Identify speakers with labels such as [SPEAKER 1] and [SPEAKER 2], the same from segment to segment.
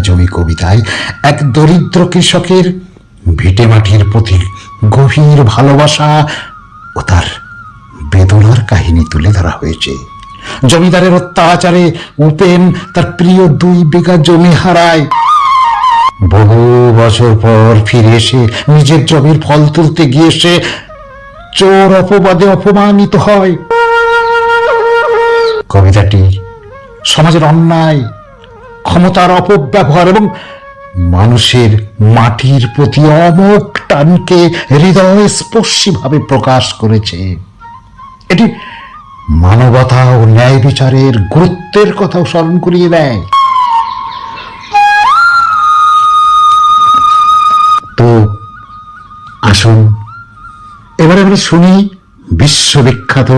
[SPEAKER 1] জমি কবিতায় এক দরিদ্র কৃষকের ভিটেমাটির প্রতি গভীর ভালোবাসা ও তার বেদনার কাহিনী তুলে ধরা হয়েছে। জমিদারের অত্যাচারে উপেন তার প্রিয় 2 বিঘা জমি হারায়। বহু বছর পর ফিরে এসে নিজের জমির ফল তুলতে গিয়ে সে চোর অপবাদে অপমানিত হয়। কবিতাটি সমাজের অন্যায়, ক্ষমতার অপব্যবহার এবং মানুষের মাটির প্রতি অমোঘ টানকে হৃদয়স্পর্শীভাবে প্রকাশ করেছে। এটি মানবতা ও ন্যায় বিচারের গুরুত্বের কথাও স্মরণ করিয়ে দেয়। তো আসুন এবার আমরা শুনি বিশ্ববিখ্যাত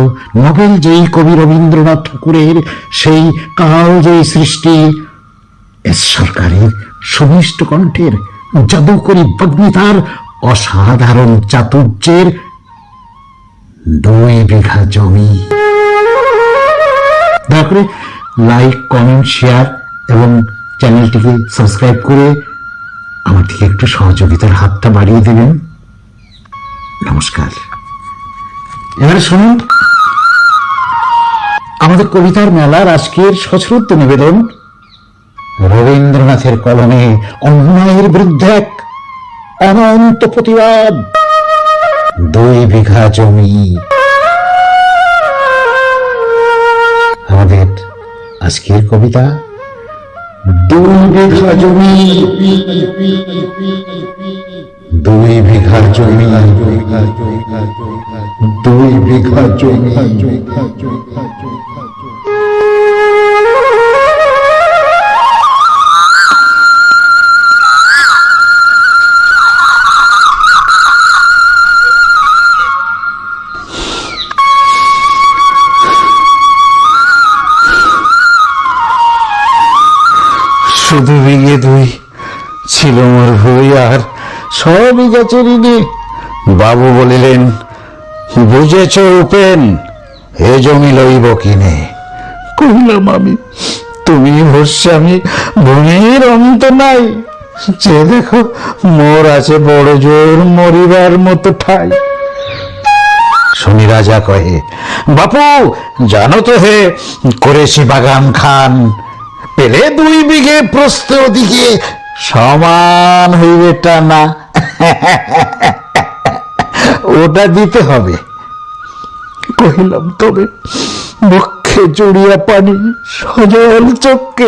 [SPEAKER 1] নোবেল জয়ী কবি রবীন্দ্রনাথ ঠাকুরের সেই কালজয়ী সৃষ্টি এস সরকারের সুমিষ্ট কণ্ঠের জাদুকরী বগ্নিতার অসাধারণ চাতুর্যের 2 বিঘা জমি। দয়া করে লাইক, কমেন্ট, শেয়ার এবং চ্যানেলটিকে সাবস্ক্রাইব করে আমার দিকে একটু সহযোগিতার হাতটা বাড়িয়ে দেবেন। নমস্কার। এবারে শুনুন আমাদের কবিতার মেলার আজকের সশ্রদ্ধ নিবেদন, রবীন্দ্রনাথের কলমে অন্যায়ের বিরুদ্ধে এক অনন্ত প্রতিবাদ, 2 বিঘা জমি। আমাদের আজকের কবিতা 2 বিঘা জমি। 2 বিঘা জমি, 2 বিঘা জমি। শুধু 2 বিঘে ছিল মোর ভুই, আর 100 বিঘা চুরিনি। বাবু বলিলেন, বুঝেছ উপেন, এ জমি লইব কিনে। কহিলাম আমি, তুমি ভরসা, আমি ভূমির অন্ত নাই। যে দেখো মোর আছে বড় জোর, মরিবার মতো ঠাই। শুনি রাজা কহে, বাপু জানো তো হে করেছি বাগান খান, পেলে 2 বিঘে প্রস্থ ওদিকে সমান হইবে টানা। ওটা দিতে হবে। কহিলাম, তবে বক্ষে জড়িয়া পানি, সজল চক্ষে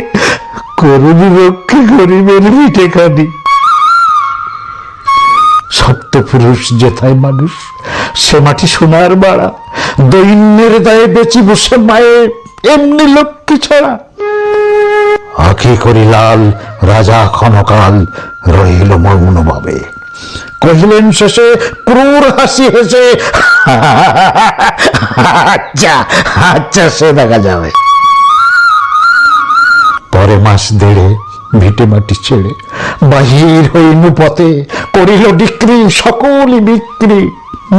[SPEAKER 1] করবি বক্ষে গরিবের পিঠে খানি। সপ্তপুরুষ যেথায় মানুষ, সে মাটি সোনার বাড়া। দৈন্যের দায়ে বেচি বসে মায়ে, এমনি লক্ষ্মী ছড়া। আঁখি করি লাল রাজা ক্ষণকাল, রহিল মৌন ভাবে। কহিলেন শেষে ক্রূর হাসি হেসে, আচ্ছা আচ্ছা, সে দেখা যাবে। পরে মাস 1.5 ভিটে মাটি ছেড়ে বাহির হইল পথে, করিল ডিক্রি সকলই বিক্রি,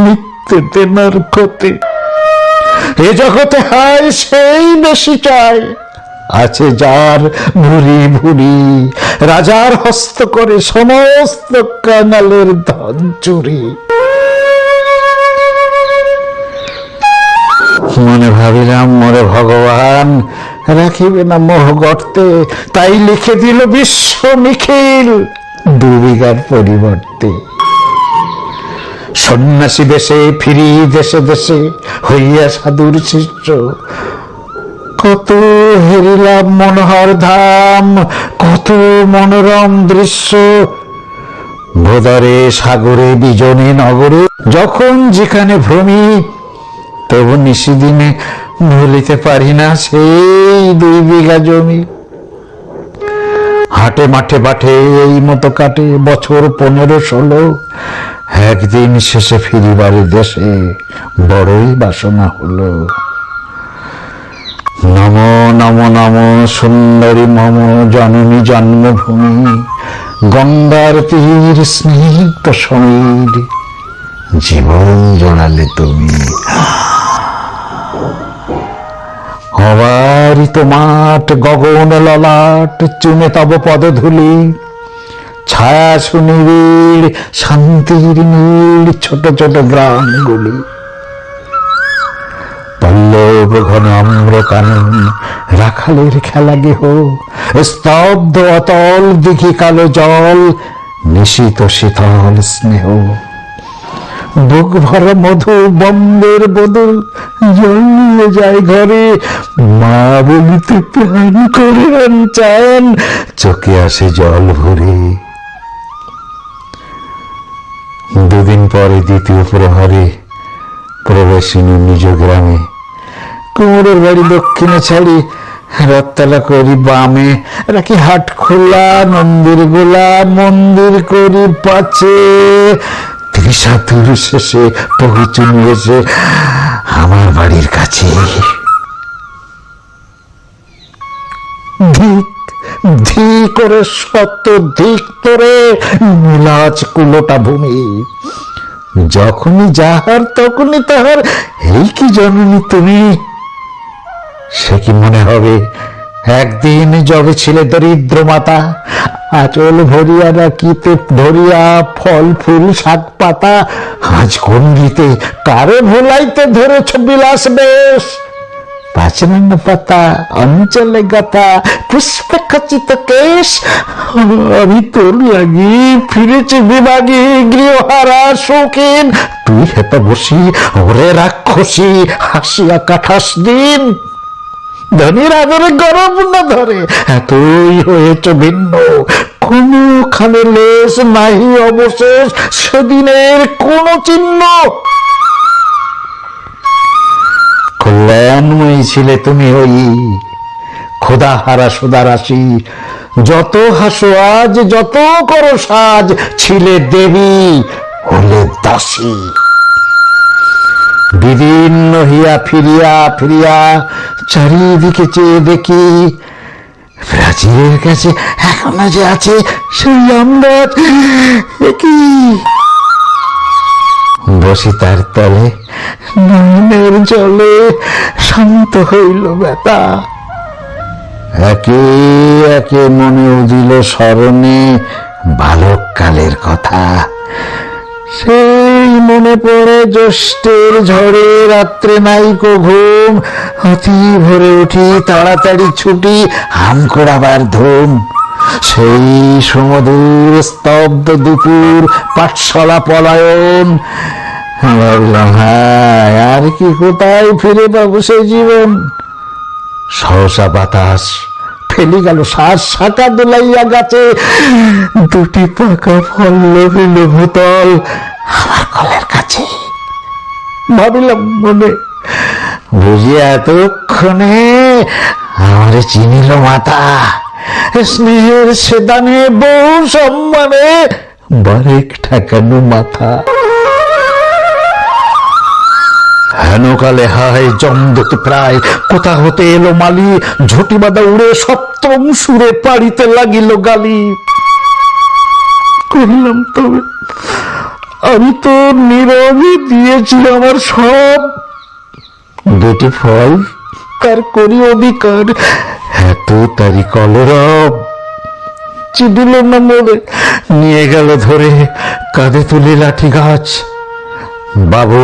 [SPEAKER 1] মিথ্যে দেনার ক্ষতে। এ জগতে হায় সেই বেশি চায়, আছে যার ভুরি ভুরি, রাজার হস্ত করে সমস্ত কাঙালের ধন চুরি। মনে ভাবিলাম, মোরে ভগবান রাখিবে না মোহ গর্তে, তাই লিখে দিল বিশ্ব নিখিল 2 বিঘার পরিবর্তে। সন্ন্যাসী বেশে ফিরি দেশে দেশে, হইয়া সাধুর শিষ্য। কত হেরিলাম মনোহর ধাম, কত মনোরম দৃশ্য। ভোদরে সাগরে বিজনে নগরে, যখন যেখানে ভ্রমি, তবু নিশিদিনে ভুলিতে পারি না সেই 2 বিঘা জমি। হাটে মাঠে বাটে এই মতো কাটে বছর 15-16। একদিন শেষে ফিরিবার দেশে বড়ই বাসনা হলো। নমো নমো নমো সুন্দরী মম জননী জন্মভূমি, গঙ্গার তীর স্নিগ্ধ সমীর, জীবন জড়ালে তুমি। হবারই বিস্তৃত মাঠ, গগন ললাট, চুমে তব পদধূলি, ছায়া সুনিবিড়, শান্তির নীড়, ছোট ছোট গ্রামগুলি। পল্লব ঘন আম্র কানন, রাখালের খেলা গেহ, স্তব্ধ অতল দিঘি কালো জল, নিশীত শীতল স্নেহ। বুক ভরা মধু, বম্বের বদল, জল নিয়ে যায় ঘরে, মা বলিতে প্রাণ করে চান, চোখে আসে জল ভরে। দুদিন পরে দ্বিতীয় প্রহরে প্রবেশিনী নিজ গ্রামে, কুমোরের বাড়ি দক্ষিণে ছাড়ি, রথতলা করি বামে, রাখি হাট খোলা, নন্দির গোলা, মন্দির করি পাছে। ত্রিশাতুর শেষে পৌঁছে নিয়েছে আমার বাড়ির কাছে। ধিক ধিক করে শত ধিক তোরে নীলাজ কুলোটা ভূমি, যখনই যাহার তখনই তাহার, এই কি জননী তুমি। সে কি মনে হবে একদিন যবে ছিলে দরিদ্র মাতা, আঁচল ভরিয়া রাখিতে ধরিয়া ফল ফুল শাক পাতা, আজ কোন গীতে কারে ভোলাইতে ধরেছ বিলাস বেশ। পাঁচনান্ন পাতা, অঞ্চলে গাথা, পুষ্পে খচিত কেশ, আমি তোর লাগি ফিরেছি বিভাগী, গৃহহারা শৌখিন, তুই হেত বসি ওরে রাক্ষসী, হাসিয়া কাঠাস দিন। ধনীর আদরে গরম না ধরে, এতই হয়েছ ভিন্ন, কোনো খানে লেশ নাহি অবশেষ, সেদিনের কোন চিহ্ন। কল্যাণময়ী ছিলে তুমি ওই খোদা হারা সুদা রাশি, যত হাসো আজ, যত করো সাজ, ছিলে দেবী হলে দাসী। বিদীর্ণ হিয়া ফিরিয়া ফিরিয়া চারিদিকে চেয়ে দেখি, প্রাচীরের কাছে এখনো যে আছে সেই আমরাত, কি বসি তার তলে, নয়নের জলে শান্ত হইল ব্যথা। একে একে মনে উদিল স্মরণে বালককালের কথা। সেই মনে পড়ে জ্যৈষ্ঠের ঝড়ে রাত্রে নাইকো ঘুম, অতি ভোরে উঠি তাড়াতাড়ি ছুটি, হাম করাবার ধুম। সেই সমুদূর স্তব্ধ দুপুর, পাঠশালা পলায়ন। ভাবলাম হ্যাঁ, আর কি কোথায় ফিরে পাবো সেই জীবন। সহসা বাতাস ফেলি গেল শ্বাস, শাখা দোলাইয়া গাছে, দুটি পাকা ফল লভিল ভূতল আমার কলের কাছে। ভাবিলাম মনে, বুঝিয়া এতক্ষণে আমারে চিনিল মাতা, স্নেহের সেদানে বহু সম্মানে বারেক ঠেকানো মাথা। হেনকালে হায় জমদূত প্রায়, কোথা হতে এলো মালি, ঝুটি বাঁধা উড়ে সপ্তম সুরে পাড়িতে লাগিল গালি। কহিলাম তবে আমি তো নীরবে দিয়েছি আমার সব, দুটি ফল তার করি অধিকার, এত তারি কলরব। চিডিল না মোড়ে নিয়ে গেল ধরে, কাঁধে তুলি লাঠি গাছ। বাবু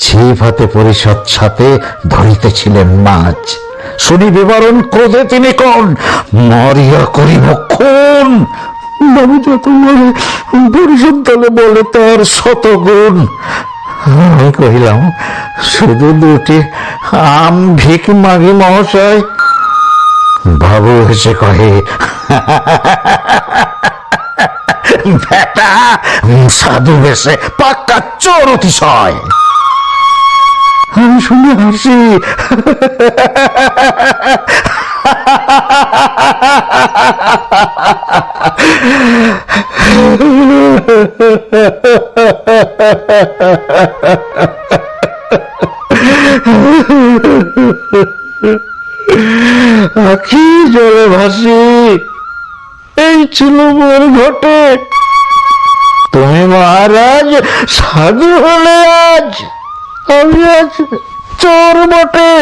[SPEAKER 1] ছিপ হাতে পরিষদ সাথে ধরিতেছিলেন মাছ। শুনি বিবরণ, ক্রোধে তিনি কোন, মরিয়া করিব খুন। বাবু যত বলে পরিষদ দলে বলে তার শতগুণ। আমি কহিলাম শুধু দুটি আম ভিক মাগি মহাশয়। বাবু হেসে কহে, বেটা সাধু বেশে পাক্কা চোর অতিশয়। আমি শুনে হাসি। আখি জলে ভাসি। এই ছিল মোর ঘটে। তুমি মহারাজ সাধু হলে আজ, আমি আজ চোর বটে।